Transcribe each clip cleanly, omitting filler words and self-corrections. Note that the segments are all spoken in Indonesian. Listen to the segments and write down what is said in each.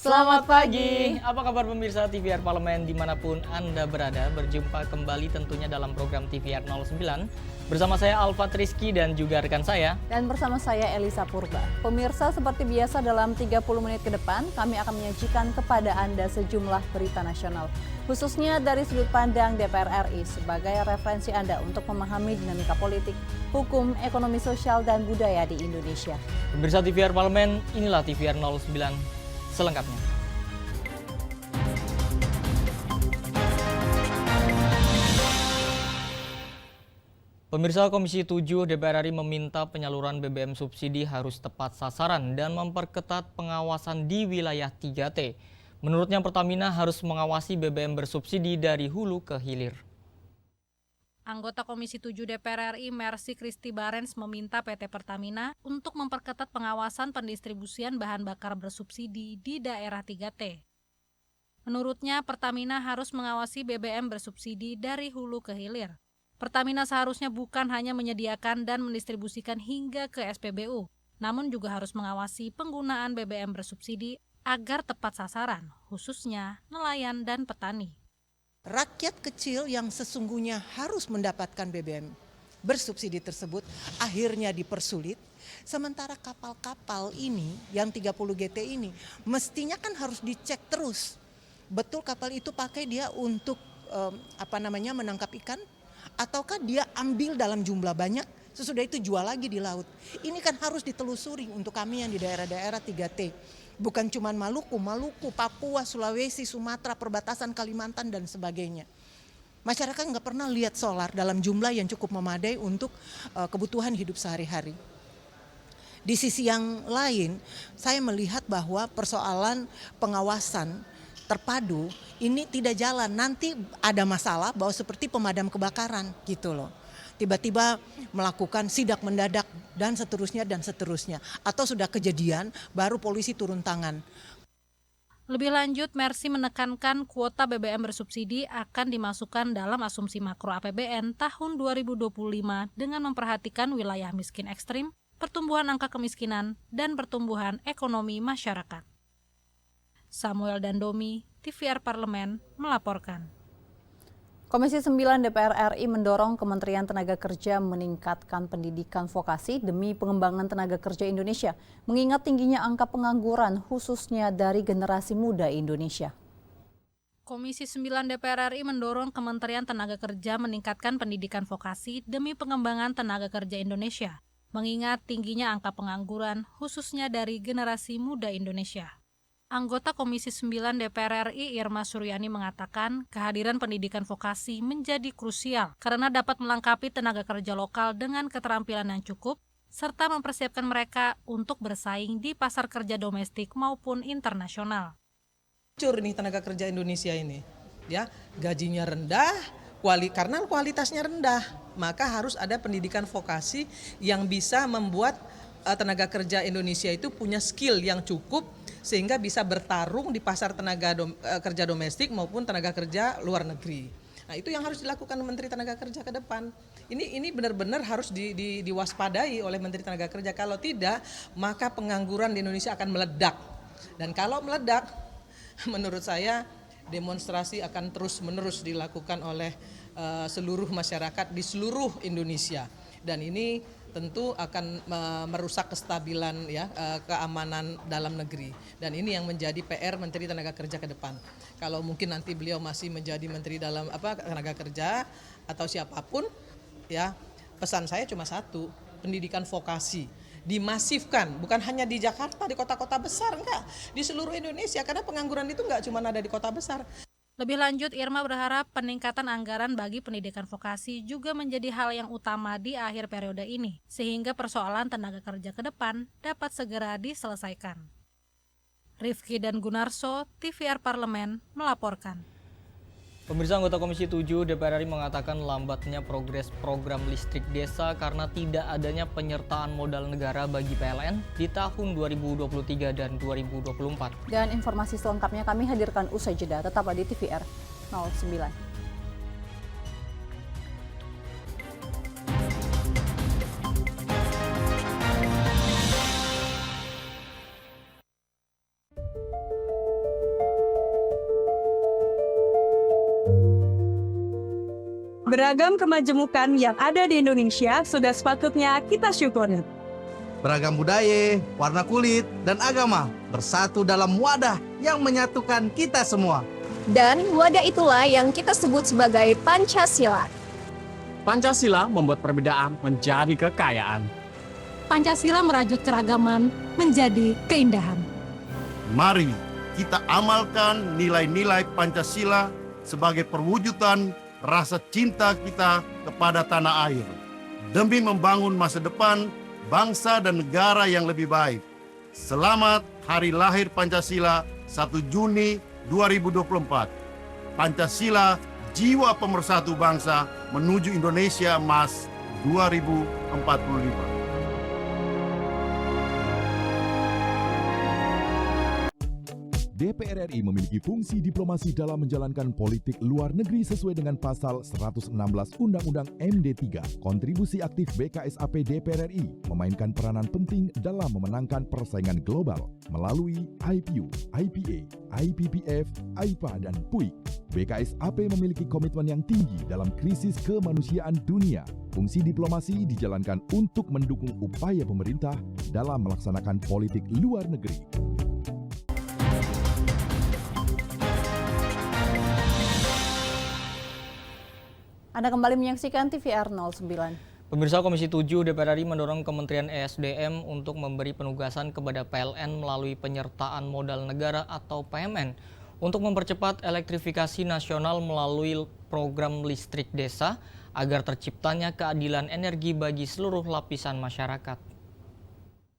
Selamat pagi. Apa kabar pemirsa TVR Parlemen dimanapun Anda berada? Berjumpa kembali tentunya dalam program TVR 09 bersama saya Alfat Rizky dan juga rekan saya. Dan bersama saya Elisa Purba. Pemirsa, seperti biasa dalam 30 menit ke depan kami akan menyajikan kepada Anda sejumlah berita nasional. Khususnya dari sudut pandang DPR RI sebagai referensi Anda untuk memahami dinamika politik, hukum, ekonomi sosial, dan budaya di Indonesia. Pemirsa TVR Parlemen, inilah TVR 09 selengkapnya. Pemirsa, Komisi 7 DPR RI meminta penyaluran BBM subsidi harus tepat sasaran dan memperketat pengawasan di wilayah 3T. Menurutnya Pertamina harus mengawasi BBM bersubsidi dari hulu ke hilir. Anggota Komisi 7 DPR RI Mercy Christy Barens meminta PT Pertamina untuk memperketat pengawasan pendistribusian bahan bakar bersubsidi di daerah 3T. Menurutnya, Pertamina harus mengawasi BBM bersubsidi dari hulu ke hilir. Pertamina seharusnya bukan hanya menyediakan dan mendistribusikan hingga ke SPBU, namun juga harus mengawasi penggunaan BBM bersubsidi agar tepat sasaran, khususnya nelayan dan petani. Rakyat kecil yang sesungguhnya harus mendapatkan BBM bersubsidi tersebut akhirnya dipersulit. Sementara kapal-kapal ini yang 30 GT ini mestinya kan harus dicek terus. Betul kapal itu pakai dia untuk menangkap ikan ataukah dia ambil dalam jumlah banyak sesudah itu jual lagi di laut. Ini kan harus ditelusuri untuk kami yang di daerah-daerah 3T. Bukan cuma Maluku, Papua, Sulawesi, Sumatera, perbatasan Kalimantan dan sebagainya. Masyarakat nggak pernah lihat solar dalam jumlah yang cukup memadai untuk kebutuhan hidup sehari-hari. Di sisi yang lain, saya melihat bahwa persoalan pengawasan terpadu ini tidak jalan. Nanti ada masalah bahwa seperti pemadam kebakaran gitu loh. Tiba-tiba melakukan sidak mendadak dan seterusnya. Atau sudah kejadian, baru polisi turun tangan. Lebih lanjut, Mercy menekankan kuota BBM bersubsidi akan dimasukkan dalam asumsi makro APBN tahun 2025 dengan memperhatikan wilayah miskin ekstrim, pertumbuhan angka kemiskinan, dan pertumbuhan ekonomi masyarakat. Samuel Dandomi, TVR Parlemen, melaporkan. Komisi 9 DPR RI mendorong Kementerian Tenaga Kerja meningkatkan pendidikan vokasi demi pengembangan tenaga kerja Indonesia, mengingat tingginya angka pengangguran khususnya dari generasi muda Indonesia. Komisi 9 DPR RI mendorong Kementerian Tenaga Kerja meningkatkan pendidikan vokasi demi pengembangan tenaga kerja Indonesia, mengingat tingginya angka pengangguran khususnya dari generasi muda Indonesia. Anggota Komisi 9 DPR RI Irma Suryani mengatakan kehadiran pendidikan vokasi menjadi krusial karena dapat melengkapi tenaga kerja lokal dengan keterampilan yang cukup serta mempersiapkan mereka untuk bersaing di pasar kerja domestik maupun internasional. Hancur nih tenaga kerja Indonesia ini, ya gajinya rendah, karena kualitasnya rendah, maka harus ada pendidikan vokasi yang bisa membuat tenaga kerja Indonesia itu punya skill yang cukup sehingga bisa bertarung di pasar tenaga kerja domestik maupun tenaga kerja luar negeri. Nah, itu yang harus dilakukan Menteri Tenaga Kerja ke depan. Ini benar-benar harus diwaspadai oleh Menteri Tenaga Kerja. Kalau tidak, maka pengangguran di Indonesia akan meledak. Dan kalau meledak, menurut saya demonstrasi akan terus-menerus dilakukan oleh seluruh masyarakat di seluruh Indonesia. Dan ini tentu akan merusak kestabilan keamanan dalam negeri, dan ini yang menjadi PR Menteri Tenaga Kerja ke depan. Kalau mungkin nanti beliau masih menjadi Menteri dalam Tenaga Kerja atau siapapun, ya pesan saya cuma satu, pendidikan vokasi dimasifkan, bukan hanya di Jakarta, di kota-kota besar, enggak, di seluruh Indonesia, karena pengangguran itu enggak cuma ada di kota besar. Lebih lanjut, Irma berharap peningkatan anggaran bagi pendidikan vokasi juga menjadi hal yang utama di akhir periode ini, sehingga persoalan tenaga kerja ke depan dapat segera diselesaikan. Rifki dan Gunarso, TVR Parlemen, melaporkan. Pemirsa, anggota Komisi 7 DPR RI mengatakan lambatnya progres program listrik desa karena tidak adanya penyertaan modal negara bagi PLN di tahun 2023 dan 2024. Dan informasi selengkapnya kami hadirkan usai jeda, tetaplah di TVR 09. Beragam kemajemukan yang ada di Indonesia sudah sepatutnya kita syukuri. Beragam budaya, warna kulit, dan agama bersatu dalam wadah yang menyatukan kita semua. Dan wadah itulah yang kita sebut sebagai Pancasila. Pancasila membuat perbedaan menjadi kekayaan. Pancasila merajut keragaman menjadi keindahan. Mari kita amalkan nilai-nilai Pancasila sebagai perwujudan rasa cinta kita kepada tanah air demi membangun masa depan bangsa dan negara yang lebih baik. Selamat Hari Lahir Pancasila 1 Juni 2024. Pancasila, jiwa pemersatu bangsa menuju Indonesia Emas 2045. DPR RI memiliki fungsi diplomasi dalam menjalankan politik luar negeri sesuai dengan pasal 116 Undang-Undang MD3. Kontribusi aktif BKSAP DPR RI memainkan peranan penting dalam memenangkan persaingan global melalui IPU, IPA, IPPF, IPA, dan PUIK. BKSAP memiliki komitmen yang tinggi dalam krisis kemanusiaan dunia. Fungsi diplomasi dijalankan untuk mendukung upaya pemerintah dalam melaksanakan politik luar negeri. Anda kembali menyaksikan TVR 09. Pemirsa, Komisi 7 DPR RI mendorong Kementerian ESDM untuk memberi penugasan kepada PLN melalui penyertaan modal negara atau PMN untuk mempercepat elektrifikasi nasional melalui program listrik desa agar terciptanya keadilan energi bagi seluruh lapisan masyarakat.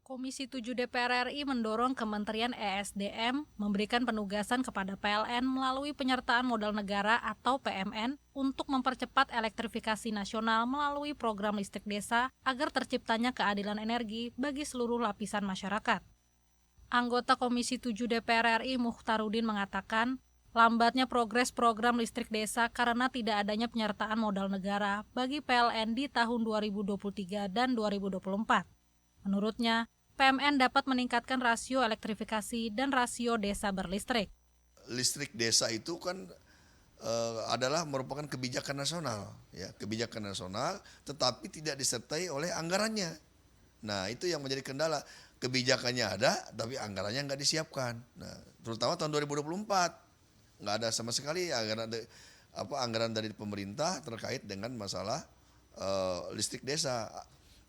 Komisi 7 DPR RI mendorong Kementerian ESDM memberikan penugasan kepada PLN melalui penyertaan modal negara atau PMN untuk mempercepat elektrifikasi nasional melalui program listrik desa agar terciptanya keadilan energi bagi seluruh lapisan masyarakat. Anggota Komisi 7 DPR RI Mukhtarudin mengatakan, lambatnya progres program listrik desa karena tidak adanya penyertaan modal negara bagi PLN di tahun 2023 dan 2024. Menurutnya, PMN dapat meningkatkan rasio elektrifikasi dan rasio desa berlistrik. Listrik desa itu kan adalah merupakan kebijakan nasional, ya, kebijakan nasional, tetapi tidak disertai oleh anggarannya. Nah, itu yang menjadi kendala. Kebijakannya ada, tapi anggarannya nggak disiapkan. Nah, terutama tahun 2024 nggak ada sama sekali anggaran dari pemerintah terkait dengan masalah listrik desa.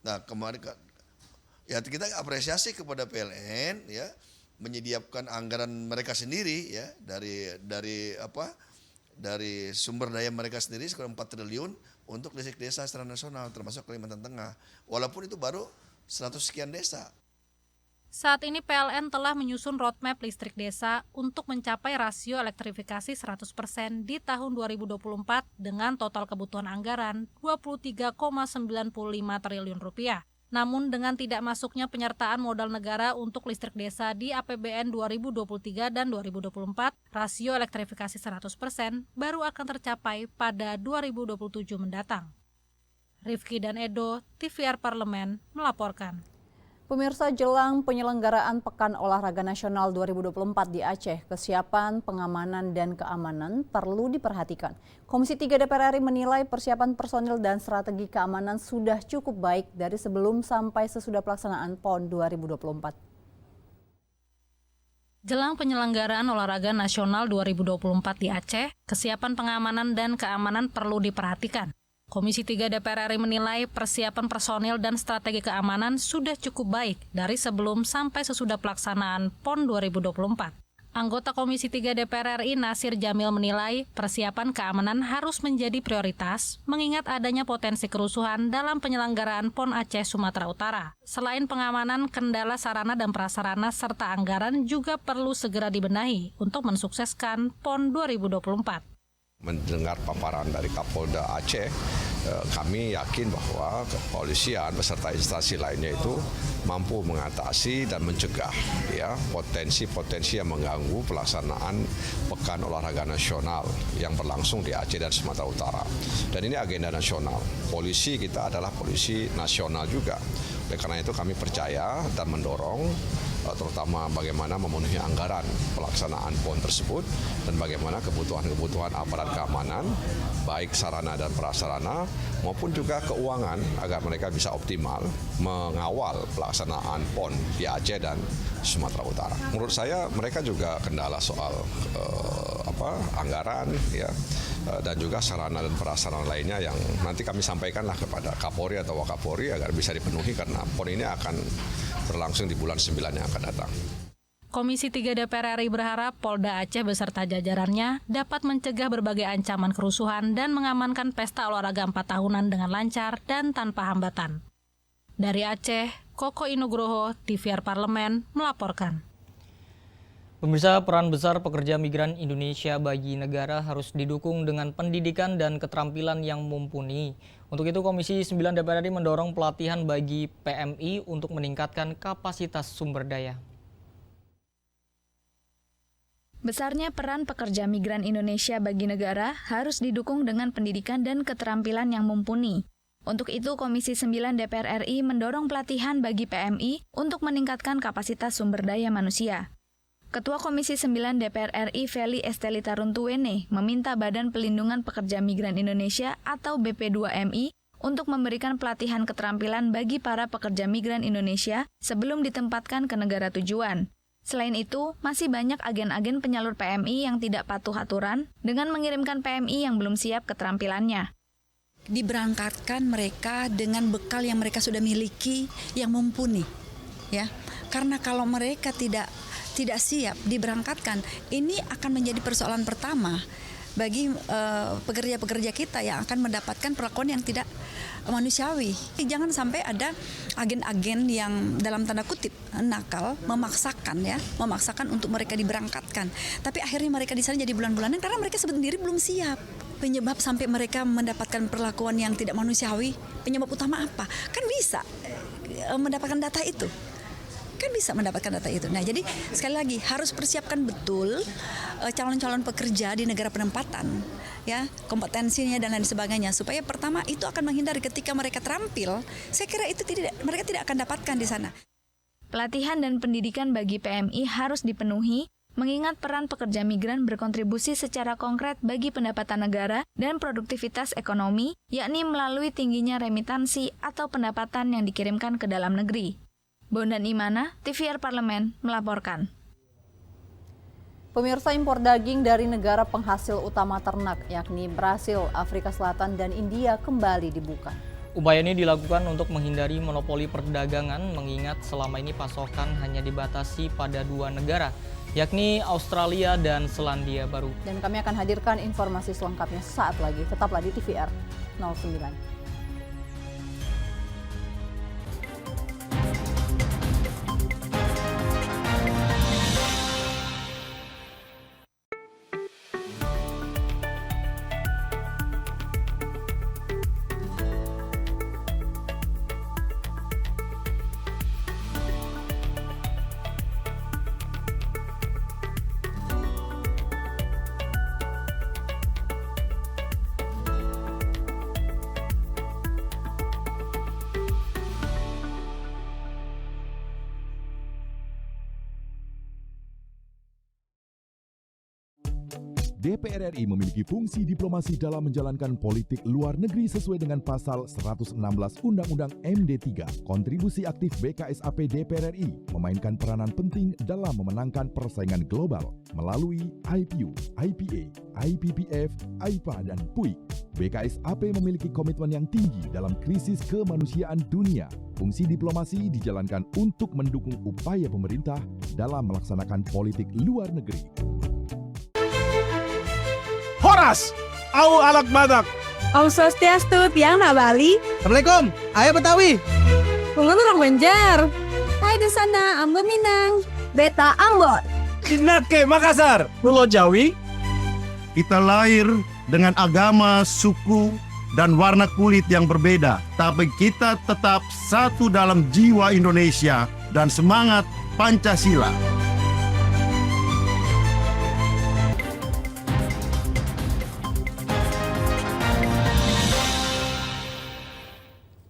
Nah, kemarin ya kita apresiasi kepada PLN, ya, menyediakan anggaran mereka sendiri, ya, dari sumber daya mereka sendiri sekitar 4 triliun untuk listrik desa secara nasional termasuk Kalimantan Tengah. Walaupun itu baru 100 sekian desa. Saat ini PLN telah menyusun roadmap listrik desa untuk mencapai rasio elektrifikasi 100% di tahun 2024 dengan total kebutuhan anggaran 23,95 triliun rupiah. Namun dengan tidak masuknya penyertaan modal negara untuk listrik desa di APBN 2023 dan 2024, rasio elektrifikasi 100% baru akan tercapai pada 2027 mendatang. Rifki dan Edo, TVR Parlemen, melaporkan. Pemirsa, jelang penyelenggaraan Pekan Olahraga Nasional 2024 di Aceh, kesiapan, pengamanan, dan keamanan perlu diperhatikan. Komisi 3 DPR RI menilai persiapan personil dan strategi keamanan sudah cukup baik dari sebelum sampai sesudah pelaksanaan PON 2024. Jelang penyelenggaraan Olahraga Nasional 2024 di Aceh, kesiapan pengamanan dan keamanan perlu diperhatikan. Komisi 3 DPR RI menilai persiapan personil dan strategi keamanan sudah cukup baik dari sebelum sampai sesudah pelaksanaan PON 2024. Anggota Komisi 3 DPR RI Nasir Jamil menilai persiapan keamanan harus menjadi prioritas mengingat adanya potensi kerusuhan dalam penyelenggaraan PON Aceh Sumatera Utara. Selain pengamanan, kendala sarana dan prasarana serta anggaran juga perlu segera dibenahi untuk mensukseskan PON 2024. Mendengar paparan dari Kapolda Aceh, kami yakin bahwa kepolisian beserta instansi lainnya itu mampu mengatasi dan mencegah, ya, potensi-potensi yang mengganggu pelaksanaan Pekan Olahraga Nasional yang berlangsung di Aceh dan Sumatera Utara. Dan ini agenda nasional. Polisi kita adalah polisi nasional juga. Oleh karena itu kami percaya dan mendorong terutama bagaimana memenuhi anggaran pelaksanaan PON tersebut dan bagaimana kebutuhan-kebutuhan aparat keamanan, baik sarana dan prasarana maupun juga keuangan agar mereka bisa optimal mengawal pelaksanaan PON di Aceh dan Sumatera Utara. Menurut saya mereka juga kendala soal anggaran ya dan juga sarana dan prasarana lainnya yang nanti kami sampaikanlah kepada Kapolri atau Wakapolri agar bisa dipenuhi karena PON ini akan berlangsung di bulan 9 yang akan datang. Komisi 3 DPR RI berharap Polda Aceh beserta jajarannya dapat mencegah berbagai ancaman kerusuhan dan mengamankan pesta olahraga 4 tahunan dengan lancar dan tanpa hambatan. Dari Aceh, Koko Inugroho, TVR Parlemen, melaporkan. Pemirsa, peran besar pekerja migran Indonesia bagi negara harus didukung dengan pendidikan dan keterampilan yang mumpuni. Untuk itu, Komisi 9 DPR RI mendorong pelatihan bagi PMI untuk meningkatkan kapasitas sumber daya. Besarnya peran pekerja migran Indonesia bagi negara harus didukung dengan pendidikan dan keterampilan yang mumpuni. Untuk itu, Komisi 9 DPR RI mendorong pelatihan bagi PMI untuk meningkatkan kapasitas sumber daya manusia. Ketua Komisi 9 DPR RI Feli Estelita Runtuwene meminta Badan Pelindungan Pekerja Migran Indonesia atau BP2MI untuk memberikan pelatihan keterampilan bagi para pekerja migran Indonesia sebelum ditempatkan ke negara tujuan. Selain itu, masih banyak agen-agen penyalur PMI yang tidak patuh aturan dengan mengirimkan PMI yang belum siap keterampilannya. Diberangkatkan mereka dengan bekal yang mereka sudah miliki yang mumpuni, ya. Karena kalau mereka tidak siap diberangkatkan, ini akan menjadi persoalan pertama bagi pekerja-pekerja kita yang akan mendapatkan perlakuan yang tidak manusiawi. Jangan sampai ada agen-agen yang dalam tanda kutip nakal memaksakan untuk mereka diberangkatkan. Tapi akhirnya mereka di sana jadi bulan-bulanan karena mereka sendiri belum siap. Penyebab sampai mereka mendapatkan perlakuan yang tidak manusiawi, penyebab utama apa? Kan bisa mendapatkan data itu. Nah, jadi sekali lagi harus persiapkan betul calon-calon pekerja di negara penempatan, ya, kompetensinya dan lain sebagainya, supaya pertama itu akan menghindari ketika mereka terampil. Saya kira itu mereka tidak akan dapatkan di sana. Pelatihan dan pendidikan bagi PMI harus dipenuhi, mengingat peran pekerja migran berkontribusi secara konkret bagi pendapatan negara dan produktivitas ekonomi, yakni melalui tingginya remitansi atau pendapatan yang dikirimkan ke dalam negeri. Bondan Imana, TVR Parlemen, melaporkan. Pemirsa, impor daging dari negara penghasil utama ternak, yakni Brasil, Afrika Selatan, dan India kembali dibuka. Upaya ini dilakukan untuk menghindari monopoli perdagangan, mengingat selama ini pasokan hanya dibatasi pada 2 negara, yakni Australia dan Selandia Baru. Dan kami akan hadirkan informasi selengkapnya sesaat lagi. Tetaplah di TVR 09. DPR RI memiliki fungsi diplomasi dalam menjalankan politik luar negeri sesuai dengan pasal 116 Undang-Undang MD3. Kontribusi aktif BKSAP DPR RI memainkan peranan penting dalam memenangkan persaingan global melalui IPU, IPA, IPPF, IPA, dan PUIK. BKSAP memiliki komitmen yang tinggi dalam krisis kemanusiaan dunia. Fungsi diplomasi dijalankan untuk mendukung upaya pemerintah dalam melaksanakan politik luar negeri. Horas, au alak badak. Om Swastiastu, tiang na Bali. Assalamualaikum, ayah Betawi. Bunga orang Banjar. Hai di sana, Ambon Minang. Beta Ambon. Inatke Makassar. Pulau Jawi. Kita lahir dengan agama, suku, dan warna kulit yang berbeda, tapi kita tetap satu dalam jiwa Indonesia dan semangat Pancasila.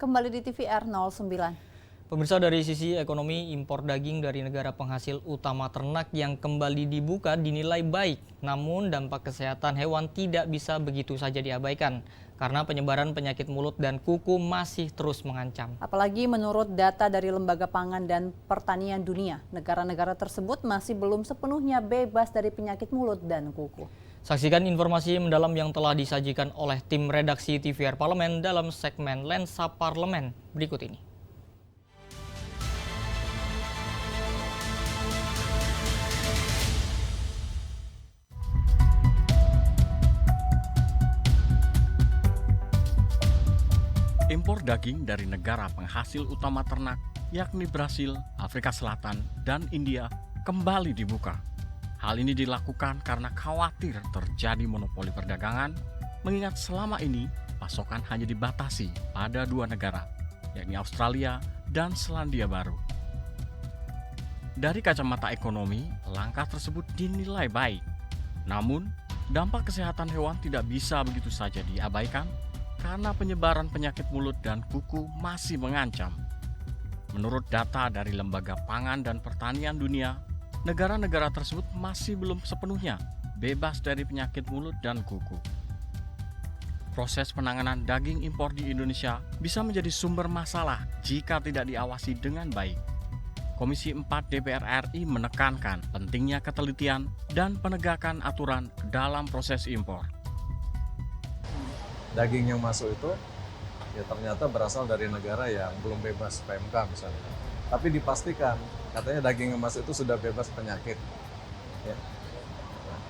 Kembali di TVR 09. Pemirsa, dari sisi ekonomi, impor daging dari negara penghasil utama ternak yang kembali dibuka dinilai baik. Namun dampak kesehatan hewan tidak bisa begitu saja diabaikan karena penyebaran penyakit mulut dan kuku masih terus mengancam. Apalagi menurut data dari Lembaga Pangan dan Pertanian Dunia, negara-negara tersebut masih belum sepenuhnya bebas dari penyakit mulut dan kuku. Saksikan informasi mendalam yang telah disajikan oleh tim redaksi TVR Parlemen dalam segmen Lensa Parlemen berikut ini. Impor daging dari negara penghasil utama ternak, yakni Brasil, Afrika Selatan, dan India, kembali dibuka. Hal ini dilakukan karena khawatir terjadi monopoli perdagangan, mengingat selama ini pasokan hanya dibatasi pada 2 negara, yakni Australia dan Selandia Baru. Dari kacamata ekonomi, langkah tersebut dinilai baik. Namun, dampak kesehatan hewan tidak bisa begitu saja diabaikan, karena penyebaran penyakit mulut dan kuku masih mengancam. Menurut data dari Lembaga Pangan dan Pertanian Dunia, negara-negara tersebut masih belum sepenuhnya bebas dari penyakit mulut dan kuku. Proses penanganan daging impor di Indonesia bisa menjadi sumber masalah jika tidak diawasi dengan baik. Komisi 4 DPR RI menekankan pentingnya ketelitian dan penegakan aturan dalam proses impor. Daging yang masuk itu ya ternyata berasal dari negara yang belum bebas PMK misalnya. Tapi dipastikan katanya daging yang masuk itu sudah bebas penyakit. Ya.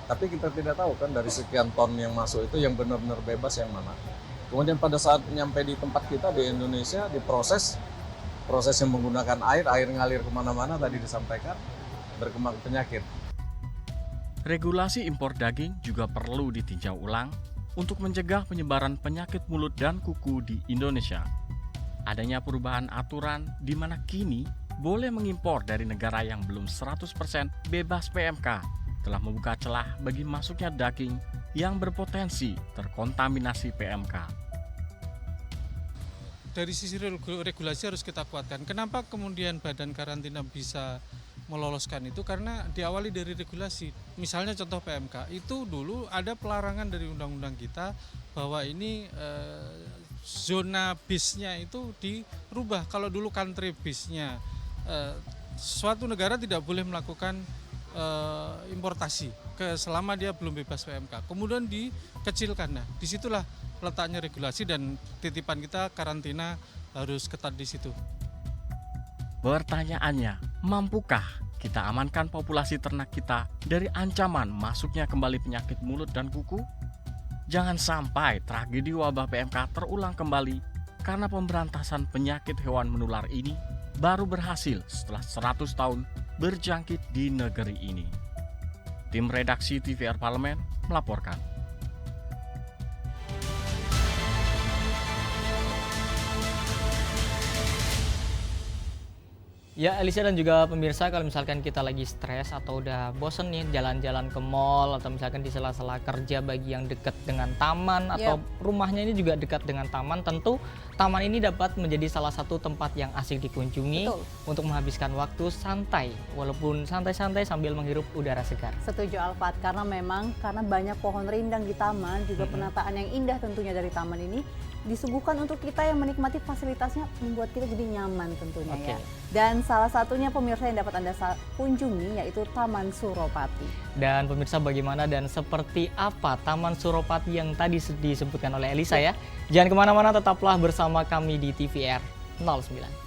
Tapi kita tidak tahu kan dari sekian ton yang masuk itu yang benar-benar bebas yang mana. Kemudian pada saat nyampe di tempat kita di Indonesia proses yang menggunakan air ngalir kemana-mana tadi disampaikan berkembang penyakit. Regulasi impor daging juga perlu ditinjau ulang untuk mencegah penyebaran penyakit mulut dan kuku di Indonesia. Adanya perubahan aturan di mana kini boleh mengimpor dari negara yang belum 100% bebas PMK telah membuka celah bagi masuknya daging yang berpotensi terkontaminasi PMK. Dari sisi regulasi harus kita kuatkan. Kenapa kemudian Badan Karantina bisa meloloskan itu? Karena diawali dari regulasi. Misalnya contoh PMK, itu dulu ada pelarangan dari undang-undang kita bahwa ini zona bisnya itu dirubah. Kalau dulu country bisnya, suatu negara tidak boleh melakukan importasi selama dia belum bebas PMK. Kemudian dikecilkan. Nah, disitulah letaknya regulasi dan titipan kita karantina harus ketat di situ. Pertanyaannya, mampukah kita amankan populasi ternak kita dari ancaman masuknya kembali penyakit mulut dan kuku? Jangan sampai tragedi wabah PMK terulang kembali karena pemberantasan penyakit hewan menular ini baru berhasil setelah 100 tahun berjangkit di negeri ini. Tim redaksi TVR Parlemen melaporkan. Ya, Elisa dan juga pemirsa, kalau misalkan kita lagi stres atau udah bosen nih jalan-jalan ke mall atau misalkan di sela-sela kerja bagi yang dekat dengan taman atau rumahnya ini juga dekat dengan taman, tentu taman ini dapat menjadi salah satu tempat yang asik dikunjungi untuk menghabiskan waktu santai, walaupun santai-santai sambil menghirup udara segar. Setuju Alfat, karena banyak pohon rindang di taman, juga penataan yang indah tentunya dari taman ini disuguhkan untuk kita yang menikmati fasilitasnya, membuat kita jadi nyaman tentunya ya. Dan salah satunya pemirsa yang dapat Anda kunjungi yaitu Taman Suropati. Dan pemirsa, bagaimana dan seperti apa Taman Suropati yang tadi disebutkan oleh Elisa ya? Jangan kemana-mana, tetaplah bersama kami di TVR 09.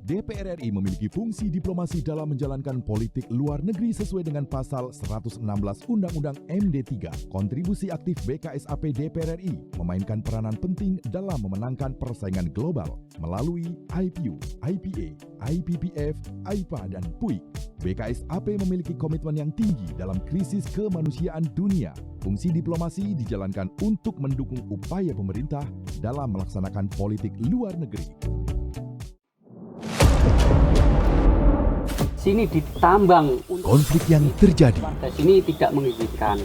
DPR RI memiliki fungsi diplomasi dalam menjalankan politik luar negeri sesuai dengan pasal 116 Undang-Undang MD3. Kontribusi aktif BKSAP DPR RI memainkan peranan penting dalam memenangkan persaingan global melalui IPU, IPA, IPPF, AIPA, dan PUIK. BKSAP memiliki komitmen yang tinggi dalam krisis kemanusiaan dunia. Fungsi diplomasi dijalankan untuk mendukung upaya pemerintah dalam melaksanakan politik luar negeri. sini ditambang. Konflik yang terjadi, Warga sini tidak mengizinkan.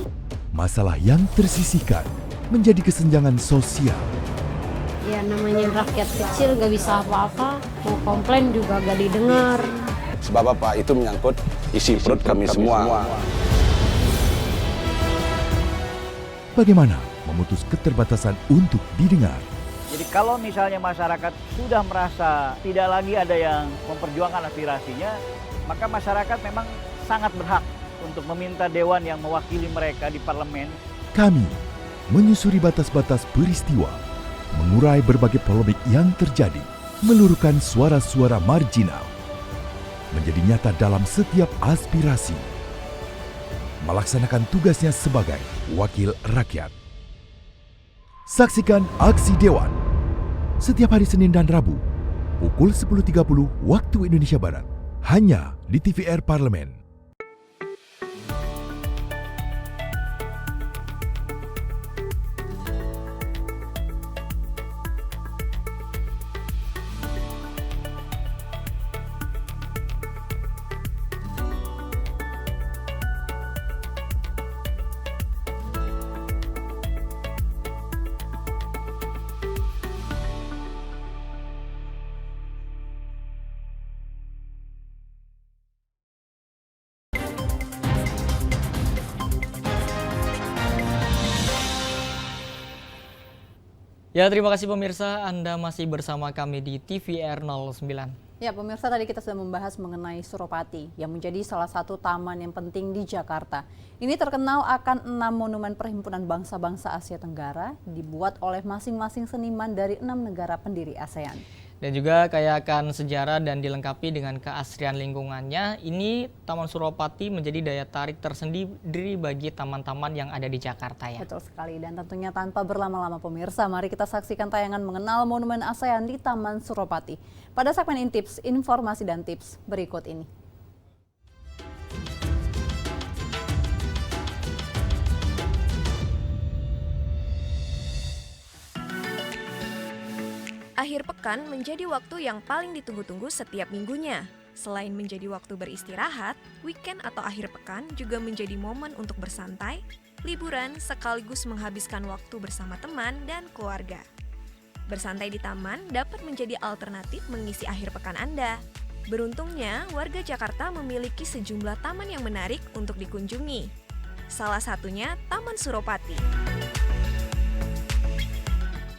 masalah yang tersisihkan menjadi kesenjangan sosial. Ya namanya rakyat kecil gak bisa apa-apa, mau komplain juga gak didengar. Sebab apa? Itu menyangkut isi perut kami semua. Bagaimana memutus keterbatasan untuk didengar? Jadi kalau misalnya masyarakat sudah merasa tidak lagi ada yang memperjuangkan aspirasinya, maka masyarakat memang sangat berhak untuk meminta dewan yang mewakili mereka di parlemen. Kami menyusuri batas-batas peristiwa, mengurai berbagai polemik yang terjadi, meluruhkan suara-suara marginal, menjadi nyata dalam setiap aspirasi, melaksanakan tugasnya sebagai wakil rakyat. Saksikan Aksi Dewan setiap hari Senin dan Rabu pukul 10.30 waktu Indonesia Barat hanya di TVR Parlemen. Ya, terima kasih pemirsa, Anda masih bersama kami di TVR 09. Ya, pemirsa, tadi kita sudah membahas mengenai Suropati yang menjadi salah satu taman yang penting di Jakarta. Ini terkenal akan 6 monumen perhimpunan bangsa-bangsa Asia Tenggara dibuat oleh masing-masing seniman dari 6 negara pendiri ASEAN. Dan juga kayakan sejarah dan dilengkapi dengan keasrian lingkungannya, ini Taman Suropati menjadi daya tarik tersendiri bagi taman-taman yang ada di Jakarta ya. Betul sekali, dan tentunya tanpa berlama-lama pemirsa, mari kita saksikan tayangan mengenal Monumen ASEAN di Taman Suropati. Pada segmen Intips, informasi dan tips berikut ini. Akhir pekan menjadi waktu yang paling ditunggu-tunggu setiap minggunya. Selain menjadi waktu beristirahat, weekend atau akhir pekan juga menjadi momen untuk bersantai, liburan, sekaligus menghabiskan waktu bersama teman dan keluarga. Bersantai di taman dapat menjadi alternatif mengisi akhir pekan Anda. Beruntungnya, warga Jakarta memiliki sejumlah taman yang menarik untuk dikunjungi. Salah satunya Taman Suropati.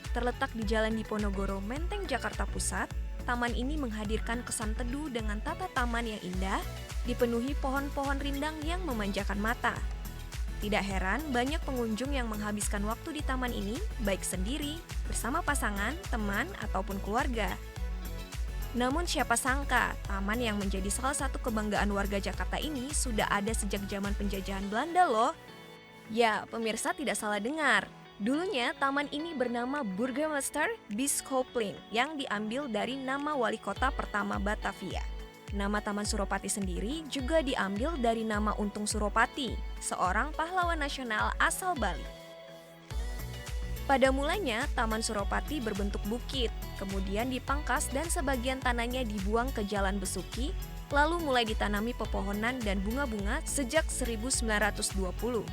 Terletak di Jalan Diponegoro, Menteng, Jakarta Pusat, taman ini menghadirkan kesan teduh dengan tata taman yang indah, dipenuhi pohon-pohon rindang yang memanjakan mata. Tidak heran banyak pengunjung yang menghabiskan waktu di taman ini, baik sendiri, bersama pasangan, teman, ataupun keluarga. Namun siapa sangka, taman yang menjadi salah satu kebanggaan warga Jakarta ini sudah ada sejak zaman penjajahan Belanda loh. Ya, pemirsa tidak salah dengar. Dulunya, taman ini bernama Burgemeester Bischofplein yang diambil dari nama wali kota pertama Batavia. Nama Taman Suropati sendiri juga diambil dari nama Untung Suropati, seorang pahlawan nasional asal Bali. Pada mulanya, Taman Suropati berbentuk bukit, kemudian dipangkas dan sebagian tanahnya dibuang ke Jalan Besuki, lalu mulai ditanami pepohonan dan bunga-bunga sejak 1920.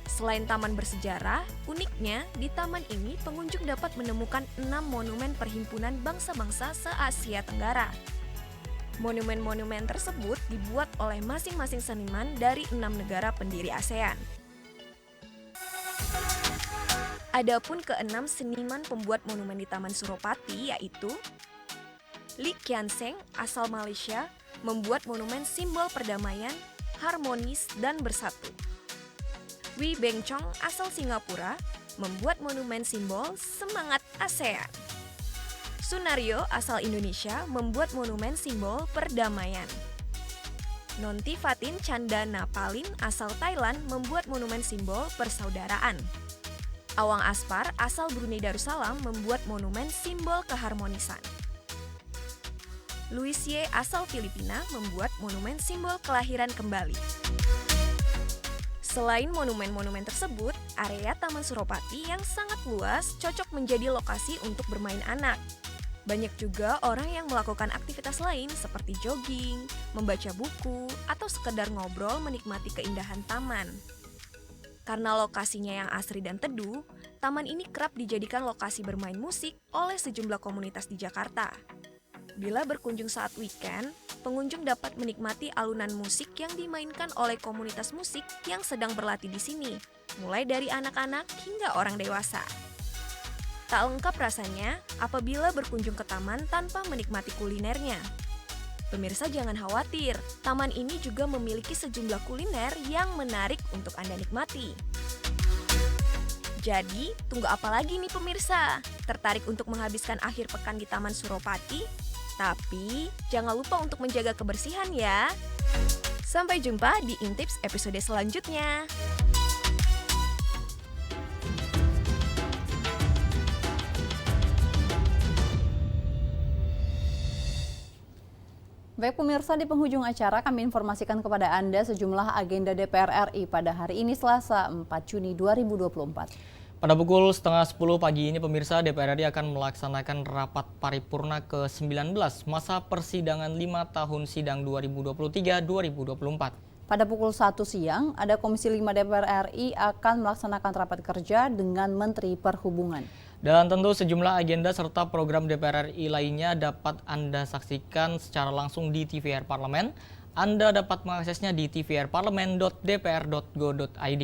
Selain taman bersejarah, uniknya di taman ini pengunjung dapat menemukan 6 monumen perhimpunan bangsa-bangsa se-Asia Tenggara. Monumen-monumen tersebut dibuat oleh masing-masing seniman dari 6 negara pendiri ASEAN. Adapun ke-6 seniman pembuat monumen di Taman Suropati yaitu Lee Kian Seng asal Malaysia membuat monumen simbol perdamaian, harmonis, dan bersatu. Wee Beng Chong asal Singapura membuat monumen simbol semangat ASEAN. Sunario asal Indonesia membuat monumen simbol perdamaian. Nonti Fatin Chandana Palin asal Thailand membuat monumen simbol persaudaraan. Awang Aspar asal Brunei Darussalam membuat monumen simbol keharmonisan. Louis Ye asal Filipina membuat monumen simbol kelahiran kembali. Selain monumen-monumen tersebut, area Taman Suropati yang sangat luas cocok menjadi lokasi untuk bermain anak. Banyak juga orang yang melakukan aktivitas lain seperti jogging, membaca buku, atau sekedar ngobrol menikmati keindahan taman. Karena lokasinya yang asri dan teduh, taman ini kerap dijadikan lokasi bermain musik oleh sejumlah komunitas di Jakarta. Bila berkunjung saat weekend, pengunjung dapat menikmati alunan musik yang dimainkan oleh komunitas musik yang sedang berlatih di sini, mulai dari anak-anak hingga orang dewasa. Tak lengkap rasanya apabila berkunjung ke taman tanpa menikmati kulinernya. Pemirsa jangan khawatir, taman ini juga memiliki sejumlah kuliner yang menarik untuk Anda nikmati. Jadi, tunggu apa lagi nih pemirsa? Tertarik untuk menghabiskan akhir pekan di Taman Suropati? Tapi, jangan lupa untuk menjaga kebersihan ya. Sampai jumpa di Intips episode selanjutnya. Baik pemirsa, di penghujung acara kami informasikan kepada Anda sejumlah agenda DPR RI pada hari ini Selasa 4 Juni 2024. Pada pukul 9:30 pagi ini pemirsa, DPR RI akan melaksanakan rapat paripurna ke-19 masa persidangan 5 tahun sidang 2023-2024. Pada pukul 1 siang, ada Komisi 5 DPR RI akan melaksanakan rapat kerja dengan Menteri Perhubungan. Dan tentu sejumlah agenda serta program DPR RI lainnya dapat Anda saksikan secara langsung di TVR Parlemen. Anda dapat mengaksesnya di tvrparlemen.dpr.go.id.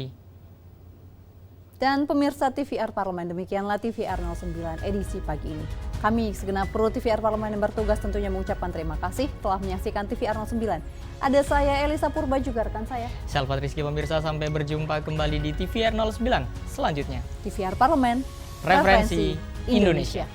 Dan pemirsa TVR Parlemen, demikianlah TVR 09 edisi pagi ini. Kami segenap kru TVR Parlemen yang bertugas tentunya mengucapkan terima kasih telah menyaksikan TVR 09. Ada saya Elisa Purba, juga rekan saya Selva Rizky. Pemirsa, sampai berjumpa kembali di TVR 09 selanjutnya. TVR Parlemen, Referensi Indonesia.